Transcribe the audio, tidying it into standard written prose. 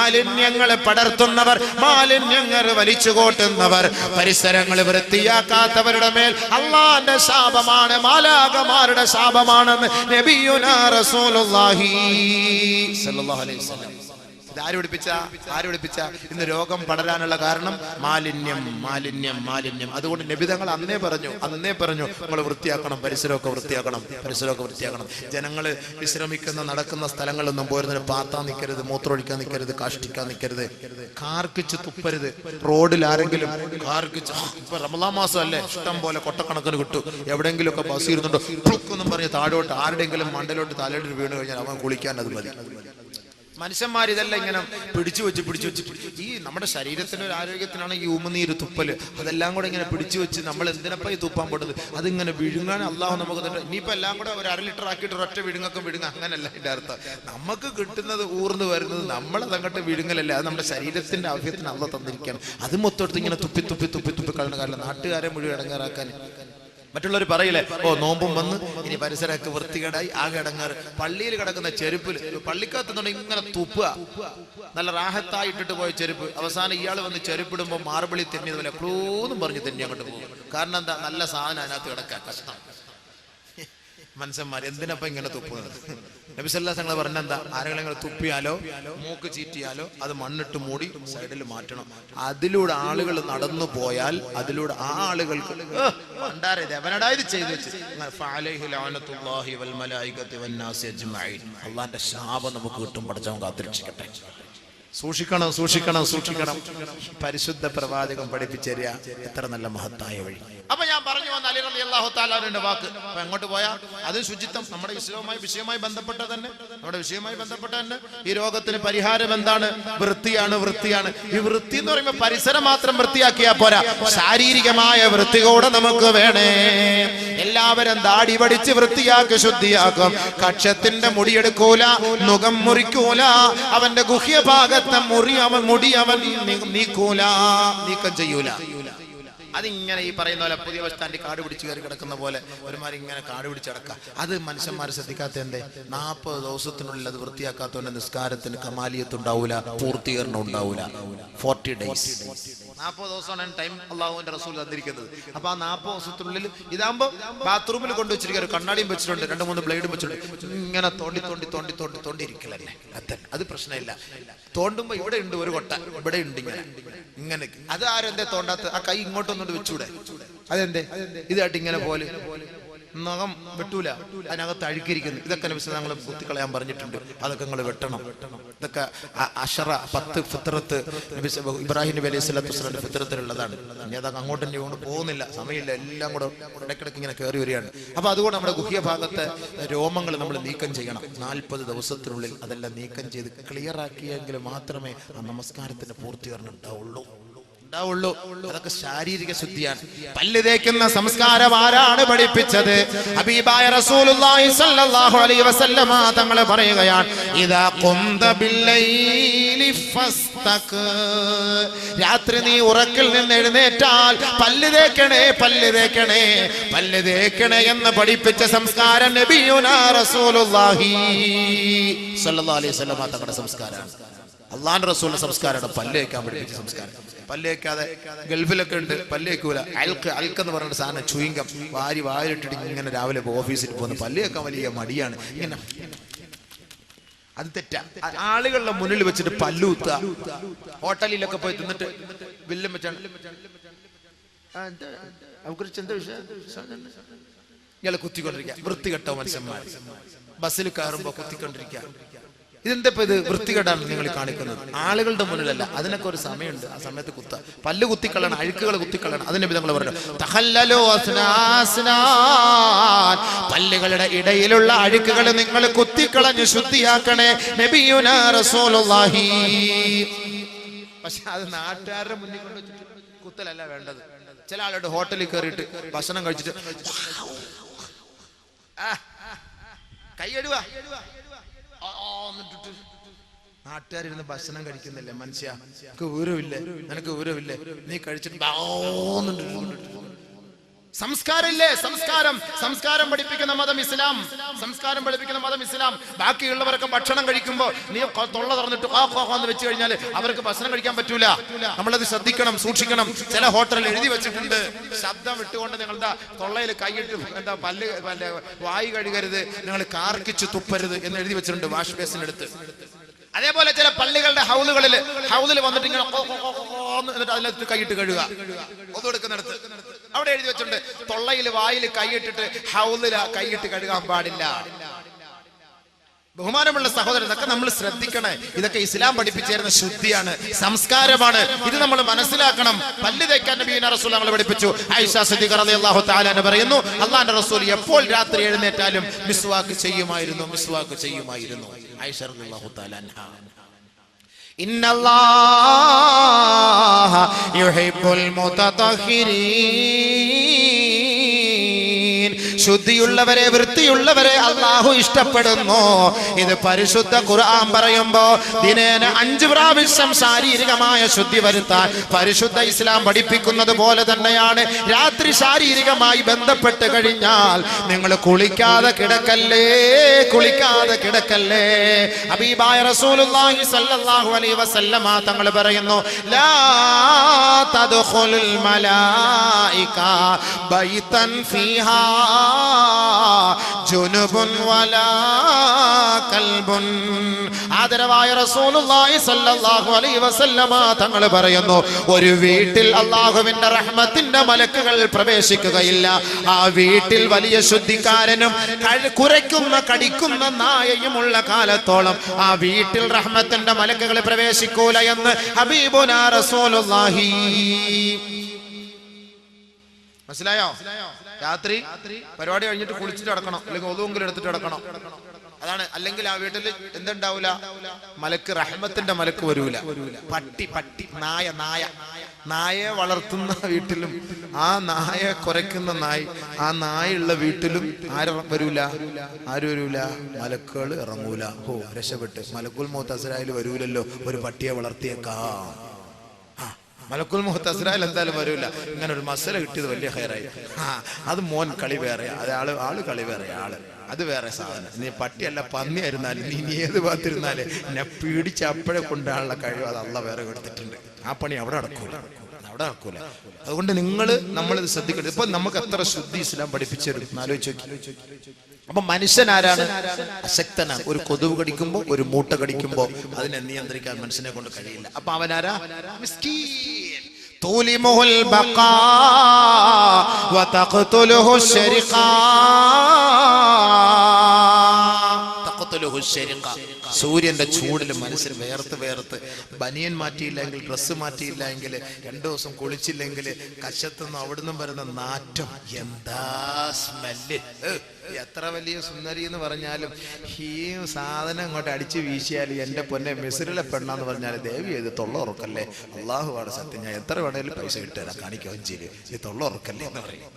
മാലിന്യങ്ങൾ പടർത്തുന്നവർ, മാലിന്യങ്ങൾ വലിച്ചു കോട്ടുന്നവർ, പരിസരങ്ങൾ വൃത്തിയാക്കാത്തവരുടെ മേൽ അള്ളാന്റെ ശാപമാണ്, മാലാഖമാരുടെ ശാപമാണെന്ന് നബിയുനാ റസൂലുള്ളാഹി സ്വല്ലല്ലാഹു അലൈഹി വസല്ലം. ആര് പഠിപ്പിച്ച ഇന്ന് രോഗം പടരാനുള്ള കാരണം മാലിന്യം, മാലിന്യം, മാലിന്യം. അതുകൊണ്ട് നബി തങ്ങൾ അന്നേ പറഞ്ഞു നമ്മൾ വൃത്തിയാക്കണം, പരിസരമൊക്കെ വൃത്തിയാക്കണം. ജനങ്ങള് വിശ്രമിക്കുന്ന നടക്കുന്ന സ്ഥലങ്ങളിലൊന്നും പോരുന്നതിന് പാത്താൻ നിൽക്കരുത്, മൂത്രമൊഴിക്കാൻ നിൽക്കരുത്, കാഷ്ടിക്കാൻ നിൽക്കരുത്, കാർക്കിച്ച് തുപ്പരുത്. റോഡിൽ ആരെങ്കിലും കാർക്കിച്ച്, ഇപ്പൊ റമളാൻ മാസം അല്ലേ, ഇഷ്ടം പോലെ കൊട്ടക്കണക്കിന് കിട്ടും. എവിടെയെങ്കിലും ഒക്കെ ബസ് ഇരുന്നുണ്ടോ എന്നും പറഞ്ഞ് താഴോട്ട് ആരുടെയെങ്കിലും മണ്ടലോട്ട് തലയിട്ട് വീണ് കഴിഞ്ഞാൽ അവൻ കുളിക്കാൻ അത് മതി. മനുഷ്യന്മാർ ഇതെല്ലാം ഇങ്ങനെ പിടിച്ചു വെച്ച് ഈ നമ്മുടെ ശരീരത്തിന്റെ ഒരു ആരോഗ്യത്തിനാണ് ഈ ഉമിനീര്, തുപ്പല്, അതെല്ലാം കൂടെ ഇങ്ങനെ പിടിച്ചു വെച്ച് നമ്മൾ എന്തിനപ്പോ ഈ തുപ്പാൻ പെട്ടത്? അതിങ്ങനെ വിഴുങ്ങാൻ അള്ളാഹു നമുക്ക് തന്നെ. ഇനിയിപ്പോ എല്ലാം കൂടെ ഒരു 1/2 ലിറ്റർ ആക്കിയിട്ട് ഒരൊറ്റ വിഴുങ്ങ, അങ്ങനല്ല ഇതിന്റെ അർത്ഥം. നമുക്ക് കിട്ടുന്നത് ഊർന്ന് വരുന്നത് നമ്മളതങ്ങോട്ട് വിഴുങ്ങലല്ലേ, അത് നമ്മുടെ ശരീരത്തിന്റെ ആവശ്യത്തിന് അള്ളാഹ് തന്നിരിക്കുകയാണ്. അത് മൊത്തം ഇങ്ങനെ തുപ്പി കളഞ്ഞ കാരണം നാട്ടുകാരെ മുഴുവൻ ഇടങ്ങാറാക്കാൻ. മറ്റുള്ളവർ പറയില്ലേ, നോമ്പും വന്ന് ഇനി പരിസരമൊക്കെ വൃത്തികേടായി ആകെ ഇടങ്ങാറ്. പള്ളിയിൽ കിടക്കുന്ന ചെരുപ്പിൽ പള്ളിക്കകത്തുനിന്ന് ഇങ്ങനെ തുപ്പുക, നല്ല റാഹത്തായിട്ടിട്ട് പോയ ചെരുപ്പ്, അവസാനം ഇയാൾ വന്ന് ചെരുപ്പിടുമ്പോൾ മാർബിളി തെന്നിയതുപോലെ ക്ലൂന്നും പറഞ്ഞ് തെന്നി അങ്ങോട്ട് പോകും. കാരണം എന്താ? നല്ല സാധനം അതിനകത്ത് കിടക്കാൻ കഷ്ടം. മനുഷ്യന്മാർ എന്തിനപ്പം ഇങ്ങനെ തുപ്പുന്നത്? നബി സല്ലല്ലാഹു അലൈഹി വസല്ലം പറഞ്ഞെന്താ? ആരെങ്കിലും തുപ്പിയാലോ മൂക്ക് ചീറ്റിയാലോ അത് മണ്ണിട്ട് മൂടി സൈഡിൽ മാറ്റണം. അതിലൂടെ ആളുകൾ നടന്നു പോയാൽ അതിലൂടെ ആ ആളുകൾക്ക് അള്ളാന്റെ ശാപം നമുക്ക് കിട്ടും. പഠിച്ചവൻ കാത്തിരക്ഷിക്കട്ടെ. സൂക്ഷിക്കണം. പരിശുദ്ധ പ്രവാചകൻ പഠിപ്പിച്ചേരിയ എത്ര നല്ല മഹത്തായ വഴി. അപ്പൊ ഞാൻ പറഞ്ഞു വന്ന അലി റളിയല്ലാഹു തആല അൻഹുവിന്റെ വാക്ക്. അപ്പൊ എങ്ങോട്ട് പോയാ അത് ശുചിത്വം, നമ്മുടെ വിഷയവുമായി ബന്ധപ്പെട്ട തന്നെ ഈ രോഗത്തിന് പരിഹാരം എന്താണ്? വൃത്തിയാണ്. ഈ വൃത്തി എന്ന് പറയുമ്പോൾ പരിസരം മാത്രം വൃത്തിയാക്കിയാ പോരാ, ശാരീരികമായ വൃത്തി കൂടെ നമുക്ക് വേണേ. എല്ലാവരും ദാടി പഠിച്ച് വൃത്തിയാക്കി ശുദ്ധിയാക്കും. കക്ഷത്തിന്റെ മുടിയെടുക്കൂല, നുകം മുറിക്കൂല, അവന്റെ ഗുഹ്യഭാഗത്തെ മുടി അവൻ നീക്കം ചെയ്യൂല. അതിങ്ങനെ ഈ പറയുന്ന പോലെ പുതിയ ബസ് സ്റ്റാൻഡിൽ കാട് പിടിച്ച് കയറി കിടക്കുന്ന പോലെ ഒരുമാതിരി ഇങ്ങനെ കാട് പിടിച്ചടക്കുക. അത് മനുഷ്യന്മാർ ശ്രദ്ധിക്കാത്ത എന്തേ? 40 ദിവസത്തിനുള്ളിൽ അത് വൃത്തിയാക്കാത്തവന്റെ നിസ്കാരത്തിന് കമാലിയത്തുണ്ടാവൂല, പൂർത്തീകരണം ഉണ്ടാവൂല. 40 days, 40 ദിവസമാണ് ടൈം അള്ളാഹുവിന്റെ റസൂൽ തന്നിരിക്കുന്നത്. അപ്പൊ ആ 40 ദിവസത്തിനുള്ളിൽ ഇതാകുമ്പോ ബാത്റൂമിൽ കൊണ്ടുവച്ചിരിക്കുക, ഒരു കണ്ണാടിയും വെച്ചിട്ടുണ്ട്, 2-3 ബ്ലേഡും വെച്ചിട്ടുണ്ട്. ഇങ്ങനെ തോണ്ടി ഇരിക്കലല്ലേ, അത് പ്രശ്നമില്ല. തോണ്ടുമ്പോ ഇവിടെ ഉണ്ട് ഒരു കൊട്ട, ഇവിടെ ഉണ്ട് ഇങ്ങനെ. അത് ആരെന്തേ തോണ്ടാത്ത? ആ കൈ ഇങ്ങോട്ടൊന്നുകൊണ്ട് വെച്ചൂടെ? അതെന്തേ? ഇതായിട്ട് ഇങ്ങനെ പോലെ നഖം വെട്ടൂല, അതിനകത്ത് അഴുക്കിരിക്കുന്നു. ഇതൊക്കെ ഞങ്ങൾ കുത്തിക്കളയാൻ പറഞ്ഞിട്ടുണ്ട്. അതൊക്കെ നിങ്ങൾ വെട്ടണം. ഇതൊക്കെ 10 ഫിത്രത്ത് ഇബ്രാഹിം നബി അലൈഹി സ്വലാത്തു വസ്സലാമിന്റെ ഫിത്രത്തിലുള്ളതാണ്. ഇനി അതൊക്കെ അങ്ങോട്ടും ഇങ്ങോട്ട് പോകുന്നില്ല, സമയമില്ല, എല്ലാം കൂടെ ഇടയ്ക്കിടയ്ക്ക് ഇങ്ങനെ കയറി വരികയാണ്. അപ്പൊ അതുകൊണ്ട് നമ്മുടെ ഗുഹ്യഭാഗത്തെ രോമങ്ങൾ നമ്മൾ നീക്കം ചെയ്യണം. 40 ദിവസത്തിനുള്ളിൽ അതെല്ലാം നീക്കം ചെയ്ത് ക്ലിയർ ആക്കിയെങ്കിൽ മാത്രമേ ആ നമസ്കാരത്തിന് പൂർത്തീകരണം ഉണ്ടാവുള്ളൂ. അതൊക്കെ ശാരീരിക ശുദ്ധിയാണ്. പല്ല് തേക്കുന്ന സംസ്കാരം ആരാണ് പഠിപ്പിച്ചത്? ഹബീബായ റസൂലുള്ളാഹി സ്വല്ലല്ലാഹു അലൈഹി വസല്ലമ തങ്ങൾ പറയുകയാണ്, ഇദാ ഖുംത ബില്ലൈലി ഫസ്തക്, രാത്രി നീ ഉറക്കിൽ നിന്ന് എഴുന്നേറ്റാൽ പല്ല് തേക്കണേ എന്ന് പഠിപ്പിച്ച സംസ്കാരം നബിയുനാ റസൂലുള്ളാഹി സ്വല്ലല്ലാഹു അലൈഹി വസല്ലമ തങ്ങളുടെ സംസ്കാരമാണ്. അള്ളാന്റെ റസൂലിന്റെ സംസ്കാരമാണ് പല്ല് തേക്കാൻ പഠിപ്പിച്ച സംസ്കാരം. പല്ല് തേക്കാതെ ഗൾഫിലൊക്കെ ഉണ്ട്, പല്ല് തേക്കൂല. അൽക്കെന്ന് പറഞ്ഞ സാധനം ചുയിങ്കം വാരിട്ടിട്ട് ഇങ്ങനെ രാവിലെ ഓഫീസിൽ പോകുന്ന പല്ല് തേക്കാൻ വലിയ മടിയാണ്. ഇങ്ങനെ അത് തെറ്റാ. ആളുകളുടെ മുന്നിൽ വെച്ചിട്ട് പല്ലുത്ത, ഹോട്ടലിലൊക്കെ പോയി തിന്നിട്ട് ബില്ലും വെച്ചാണ് എന്താ വിഷയം, ഇയാളെ കുത്തിക്കൊണ്ടിരിക്കുക. വൃത്തികെട്ട മനുഷ്യന്മാർ ബസ്സിൽ കയറുമ്പോ കുത്തിക്കൊണ്ടിരിക്കുക. ഇതെന്താ ഇത്? വൃത്തികേടാണ് നിങ്ങൾ കാണിക്കുന്നത്. ആളുകളുടെ മുന്നിലല്ല, അതിനൊക്കെ ഒരു സമയമുണ്ട്. ആ സമയത്ത് പല്ല് കുത്തിക്കളണം, അഴുക്കുകൾ കുത്തിക്കളണം. അതിനെ നമ്മൾ പറഞ്ഞു, പല്ലുകളുടെ ഇടയിലുള്ള അഴുക്കുകൾ നിങ്ങൾ കുത്തിക്കളഞ്ഞ് ശുദ്ധിയാക്കണേ നബിയുനാ റസൂലുള്ളാഹി. പക്ഷെ അത് നാട്ടുകാരുടെ മുന്നിൽ കൊണ്ട് കുത്തലല്ല വേണ്ടത്. ചില ആളുടെ ഹോട്ടലിൽ കയറിയിട്ട് ഭക്ഷണം കഴിച്ചിട്ട് കൈയടുക, നാട്ടുകാരിരുന്ന് ഭക്ഷണം കഴിക്കുന്നില്ലേ? മനുഷ്യ നിനക്ക് ഊരവില്ലേ? നീ കഴിച്ചിട്ട് സംസ്കാരമില്ലേ? സംസ്കാരം പഠിപ്പിക്കുന്ന മതം ഇസ്ലാം. സംസ്കാരം പഠിപ്പിക്കുന്ന മതം ഇസ്ലാം. ബാക്കിയുള്ളവരൊക്കെ ഭക്ഷണം കഴിക്കുമ്പോൾ നീ തൊള്ള തുറന്നിട്ട് എന്ന് വെച്ച് കഴിഞ്ഞാൽ അവർക്ക് ഭക്ഷണം കഴിക്കാൻ പറ്റൂല. നമ്മളത് ശ്രദ്ധിക്കണം, സൂക്ഷിക്കണം. ചില ഹോട്ടലിൽ എഴുതി വെച്ചിട്ടുണ്ട്, ശബ്ദം വിട്ടുകൊണ്ട് നിങ്ങളുടെ തൊള്ളയിൽ കൈയിട്ട് വായു കഴുകരുത്, നിങ്ങൾ കാർക്കിച്ച് തുപ്പരുത് എന്ന് എഴുതി വെച്ചിട്ടുണ്ട് വാഷ് ബേസിനടുത്ത്. അതേപോലെ ചില പള്ളികളുടെ ഹൗദിൽ വന്നിട്ട് ഇങ്ങനെ എന്നിട്ട് അതിനകത്ത് കൈയിട്ട് കഴുകുക. ഒതുകൊടുക്കുന്നിടത്ത് അവിടെ എഴുതി വെച്ചിട്ടുണ്ട്, തൊള്ളയിൽ വായിൽ കൈയിട്ടിട്ട് ഹൗദിൽ കൈയിട്ട് കഴുകാൻ പാടില്ല. ബഹുമാനമുള്ള സഹോദരൻ, ഇതൊക്കെ നമ്മൾ ശ്രദ്ധിക്കണേ. ഇതൊക്കെ ഇസ്ലാം പഠിപ്പിച്ചിരുന്ന ശുദ്ധിയാണ്, സംസ്കാരമാണ്. ഇത് നമ്മൾ മനസ്സിലാക്കണം. പല്ല് തേക്കാൻ നബിയുനാ റസൂൽ നമ്മളെ പഠിപ്പിച്ചു. ആയിഷ സിദ്ദീഖ റളിയല്ലാഹു തആല അൻഹ പറയുന്നു, അല്ലാഹുവിന്റെ റസൂൽ എപ്പോൾ രാത്രി എഴുന്നേറ്റാലും മിസ്വാക്ക് ചെയ്യുമായിരുന്നു. ആയിഷ റളിയല്ലാഹു തആല അൻഹ. ഇന്നല്ലാഹ യുഹിബ്ബുൽ മുതതഹിരീൻ, ശുദ്ധിയുള്ളവരെ, വൃത്തിയുള്ളവരെ അല്ലാഹു ഇഷ്ടപ്പെടുന്നു. ഇത് പരിശുദ്ധ ഖുർആൻ പറയുമ്പോ ദിനേന 5 പ്രാവശ്യം ശാരീരികമായ ശുദ്ധി വരുത്താൻ പരിശുദ്ധ ഇസ്ലാം പഠിപ്പിക്കുന്നത് പോലെ തന്നെയാണ് രാത്രി ശാരീരികമായി ബന്ധപ്പെട്ട് കഴിഞ്ഞാൽ നിങ്ങൾ കുളിക്കാതെ കിടക്കല്ലേ. ഹബീബായ റസൂലുള്ളാഹി സ്വല്ലല്ലാഹു അലൈഹി വസല്ലമ തങ്ങൾ പറയുന്നു, ലാ തദ്ഖുലുൽ മലായിക ബൈതൻ ഫീഹാ ജുനുബുൻ വലാ കൽബുൻ. ആദരവായ റസൂലുള്ളാഹി സ്വല്ലല്ലാഹു അലൈഹി വസല്ലമ തങ്ങൾ പറയുന്നു, ഒരു വീട്ടിൽ അല്ലാഹുവിന്റെ റഹ്മത്തിന്റെ മലക്കുകൾ പ്രവേശിക്കുകയില്ല. ആ വീട്ടിൽ വലിയ ശുദ്ധിക്കാരനും കുരയ്ക്കുന്ന കടിക്കുന്ന നായയുമുള്ള കാലത്തോളം ആ വീട്ടിൽ റഹ്മത്തിന്റെ മലക്കുകൾ പ്രവേശിക്കൂല എന്ന് ഹബീബുനാ റസൂലുള്ളാഹി. മനസ്സിലായോ? രാത്രി പരിപാടി കഴിഞ്ഞിട്ട് കുളിച്ചിട്ട് കിടക്കണം, അല്ലെങ്കിൽ ഒതുവെങ്കിലും എടുത്തിട്ട് കിടക്കണം. അതാണ്. അല്ലെങ്കിൽ ആ വീട്ടിൽ എന്തുണ്ടാവൂല? മലക്ക്, റഹ്മത്തിന്റെ മലക്ക് വരൂല. പട്ടി നായയെ വളർത്തുന്ന വീട്ടിലും ആ നായ കുരയ്ക്കുന്ന ആ നായുള്ള വീട്ടിലും ആരും വരൂല. മലക്കുകൾ ഇറങ്ങൂല. രക്ഷപ്പെട്ട്. മലക്കുൽ മൗത്ത് അസ്രായിൽ വരൂലല്ലോ, ഒരു പട്ടിയെ വളർത്തിയേക്കാം. മലക്കുൽ മൗത്ത് അസ്രായിൽ എന്തായാലും വരൂല. ഇങ്ങനെ ഒരു മസല കിട്ടിയത് വലിയ ഹൈറായി. അത് മോൻ കളി വേറെ, അത് ആള് കളി വേറെ, അത് വേറെ സാധനം. നീ പട്ടിയല്ല പന്നിയായിരുന്നാലും നീ ഏത് ഭാഗത്തിരുന്നാല് എന്നെ പിടിച്ച് അപ്പോഴെ കൊണ്ടാണുള്ള കഴിവ് അത് അള്ളാഹ് വേറെ കൊടുത്തിട്ടുണ്ട്. ആ പണി അവിടെ നടക്കൂല. അതുകൊണ്ട് നമ്മളിത് ശ്രദ്ധിക്കരുത്. ഇപ്പൊ നമുക്ക് എത്ര ശുദ്ധി ഇസ്ലാം പഠിപ്പിച്ചിരുന്നു ആലോചിച്ച് നോക്കി. അപ്പൊ മനുഷ്യൻ ആരാണ്? അശക്തനാണ്. ഒരു കൊതുവ് കടിക്കുമ്പോ, ഒരു മൂട്ട കടിക്കുമ്പോ അതിനെ നിയന്ത്രിക്കാൻ മനുഷ്യനെ കൊണ്ട് കഴിയില്ല. അപ്പൊ അവനാരാ? മിസ്കീൻ. തൂലിമുൽ ബഖാ വതഖ്തുലുഹു ശരിഖാ. സൂര്യന്റെ ചൂടിൽ മനുഷ്യൻ വേർത്ത് ബനിയൻ മാറ്റിയില്ലെങ്കിൽ, ഡ്രസ്സ് മാറ്റിയില്ലെങ്കിൽ, 2 ദിവസം കുളിച്ചില്ലെങ്കിൽ കശത്തുനിന്നും അവിടുന്ന് വരുന്ന നാറ്റം, എന്താ സ്മെല്ല്! എത്ര വലിയ സുന്ദരി എന്ന് പറഞ്ഞാലും ഈ സാധനം അങ്ങോട്ട് അടിച്ചു വീശിയാൽ എന്റെ പൊന്നെ മിസ്രിലെ പെണ്ണാന്ന് പറഞ്ഞാൽ ദേവി ഇത് തൊള്ള ഉറക്കല്ലേ, അള്ളാഹുവാണ് സത്യം, ഞാൻ എത്ര വേണേലും പൈസ കിട്ടുക കാണിക്കുകയും ചെയ്യും, ഈ തൊള്ള ഉറക്കല്ലേ എന്ന് പറയും.